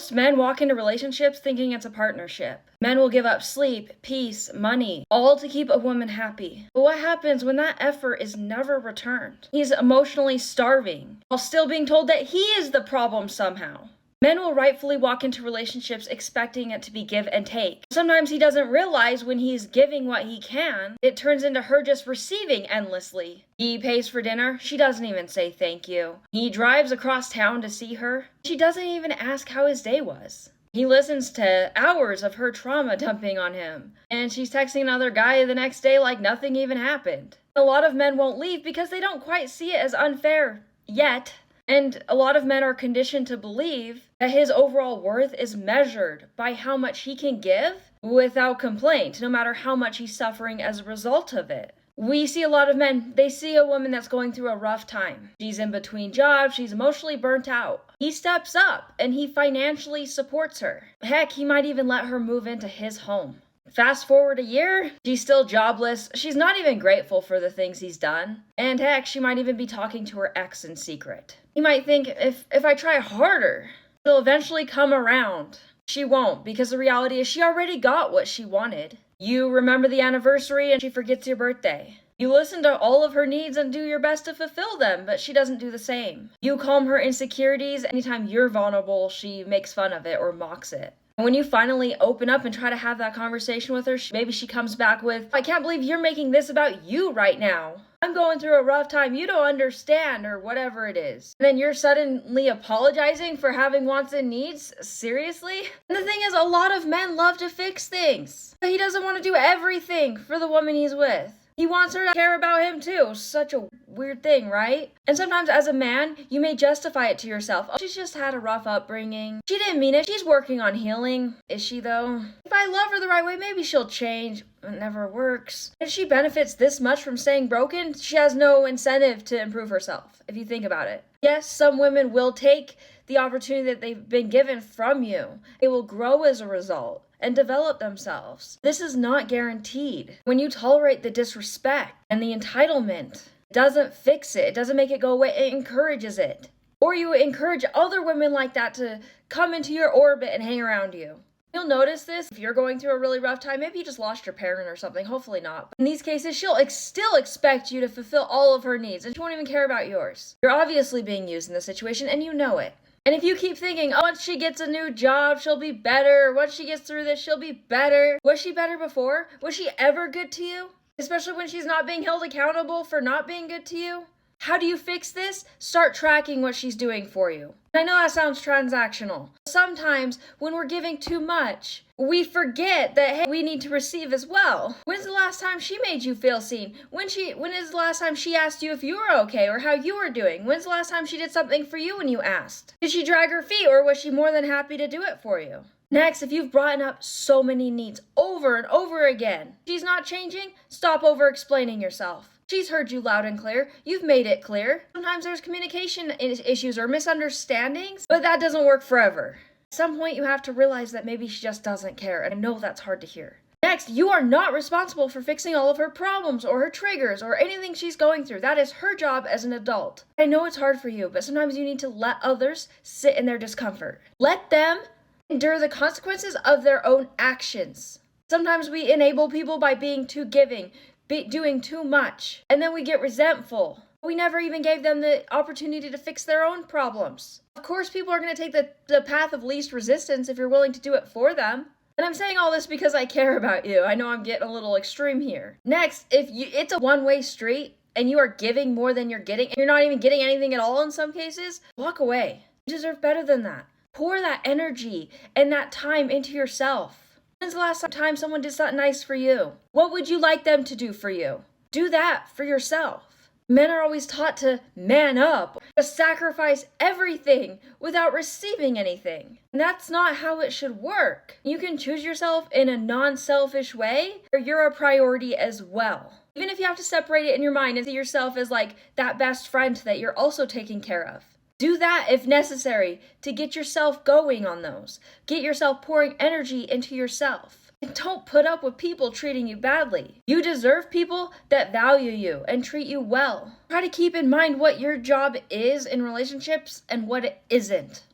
Most men walk into relationships thinking it's a partnership. Men will give up sleep, peace, money, all to keep a woman happy. But what happens when that effort is never returned? He's emotionally starving, while still being told that he is the problem somehow. Men will rightfully walk into relationships expecting it to be give and take. Sometimes he doesn't realize when he's giving what he can, it turns into her just receiving endlessly. He pays for dinner, she doesn't even say thank you. He drives across town to see her, she doesn't even ask how his day was. He listens to hours of her trauma dumping on him, and she's texting another guy the next day like nothing even happened. A lot of men won't leave because they don't quite see it as unfair yet. And a lot of men are conditioned to believe that his overall worth is measured by how much he can give without complaint, no matter how much he's suffering as a result of it. We see a lot of men, they see a woman that's going through a rough time. She's in between jobs, she's emotionally burnt out. He steps up and he financially supports her. Heck, he might even let her move into his home. Fast forward a year, she's still jobless, she's not even grateful for the things he's done, and heck, she might even be talking to her ex in secret. He might think, if I try harder, she'll eventually come around. She won't, because the reality is she already got what she wanted. You remember the anniversary and she forgets your birthday. You listen to all of her needs and do your best to fulfill them, but she doesn't do the same. You calm her insecurities, anytime you're vulnerable, she makes fun of it or mocks it. And when you finally open up and try to have that conversation with her, maybe she comes back with, I can't believe you're making this about you right now. I'm going through a rough time, you don't understand, or whatever it is. And then you're suddenly apologizing for having wants and needs? Seriously? And the thing is, a lot of men love to fix things. But he doesn't want to do everything for the woman he's with. He wants her to care about him too. Such a weird thing, right? And sometimes as a man, you may justify it to yourself. Oh, she's just had a rough upbringing. She didn't mean it. She's working on healing. Is she though? If I love her the right way, maybe she'll change. It never works. If she benefits this much from staying broken, she has no incentive to improve herself, if you think about it. Yes, some women will take the opportunity that they've been given from you. They will grow as a result and develop themselves. This is not guaranteed. When you tolerate the disrespect and the entitlement, it doesn't fix it. It doesn't make it go away. It encourages it. Or you encourage other women like that to come into your orbit and hang around you. You'll notice this if you're going through a really rough time. Maybe you just lost your parent or something. Hopefully not. But in these cases, she'll still expect you to fulfill all of her needs, and she won't even care about yours. You're obviously being used in this situation, and you know it. And if you keep thinking, oh, once she gets a new job, she'll be better. Once she gets through this, she'll be better. Was she better before? Was she ever good to you? Especially when she's not being held accountable for not being good to you? How do you fix this? Start tracking what she's doing for you. I know that sounds transactional. Sometimes when we're giving too much, we forget that, hey, we need to receive as well. When's the last time she made you feel seen? When is the last time she asked you if you were okay or how you were doing? When's the last time she did something for you when you asked? Did she drag her feet, or was she more than happy to do it for you? Next, if you've brought up so many needs over and over again, she's not changing, stop over-explaining yourself. She's heard you loud and clear. You've made it clear. Sometimes there's communication issues or misunderstandings, but that doesn't work forever. At some point, you have to realize that maybe she just doesn't care, and I know that's hard to hear. Next, you are not responsible for fixing all of her problems or her triggers or anything she's going through. That is her job as an adult. I know it's hard for you, but sometimes you need to let others sit in their discomfort. Let them endure the consequences of their own actions. Sometimes we enable people by being too giving, doing too much, and then we get resentful. We never even gave them the opportunity to fix their own problems. Of course, people are going to take the path of least resistance if you're willing to do it for them. And I'm saying all this because I care about you. I know I'm getting a little extreme here. Next, it's a one-way street and you are giving more than you're getting, and you're not even getting anything at all in some cases, walk away. You deserve better than that. Pour that energy and that time into yourself. When's the last time someone did something nice for you? What would you like them to do for you? Do that for yourself. Men are always taught to man up, to sacrifice everything without receiving anything. And that's not how it should work. You can choose yourself in a non-selfish way, or you're a priority as well. Even if you have to separate it in your mind and see yourself as like that best friend that you're also taking care of. Do that if necessary to get yourself going on those. Get yourself pouring energy into yourself. And don't put up with people treating you badly. You deserve people that value you and treat you well. Try to keep in mind what your job is in relationships and what it isn't.